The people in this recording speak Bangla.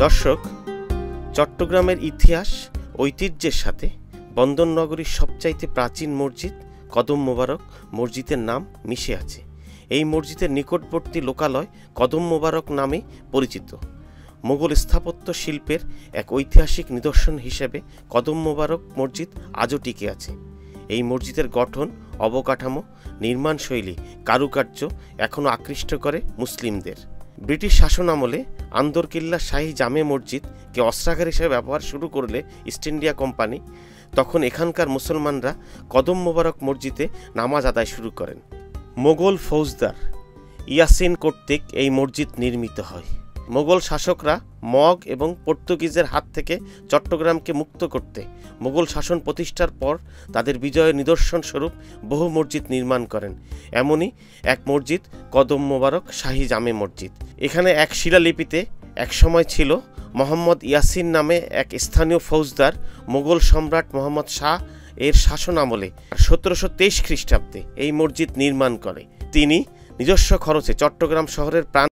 দর্শক, চট্টগ্রামের ইতিহাস ঐতিহ্যের সাথে বন্দর নগরীর সবচাইতে প্রাচীন মসজিদ কদম মোবারক মসজিদের নাম মিশে আছে। এই মসজিদের নিকটবর্তী লোকালয় কদম মোবারক নামে পরিচিত। মোগল স্থাপত্য শিল্পের এক ঐতিহাসিক নিদর্শন হিসেবে কদম মোবারক মসজিদ আজও টিকে আছে। এই মসজিদের গঠন, অবকাঠামো, নির্মাণশৈলী, কারুকার্য এখনও আকৃষ্ট করে মুসলিমদের। ব্রিটিশ শাসন আমলে আন্দরকিল্লা শাহী জামে মসজিদকে অস্ত্রাগার হিসেবে ব্যবহার শুরু করলে ইস্ট ইন্ডিয়া কোম্পানি, তখন এখানকার মুসলমানরা কদম মোবারক মসজিদে নামাজ আদায় শুরু করেন। মোগল ফৌজদার ইয়াসিন কর্তৃক এই মসজিদ নির্মিত হয়। মোগল শাসকরা মগ এবং পর্তুগিজের হাত থেকে চট্টগ্রামকে মুক্ত করতে মোগল শাসন প্রতিষ্ঠার পর তাদের বিজয়ের নিদর্শন স্বরূপ বহু মসজিদ নির্মাণ করেন। এমনই এক মসজিদ কদম মোবারক শাহী জামে মসজিদ। এখানে এক শিলালিপিতে একসময় ছিল মোহাম্মদ ইয়াসিন নামে এক স্থানীয় ফৌজদার মোগল সম্রাট মোহাম্মদ শাহ এর শাসন আমলে 1723 খ্রিস্টাব্দে এই মসজিদ নির্মাণ করে। তিনি নিজস্ব খরচে চট্টগ্রাম শহরের প্রাণ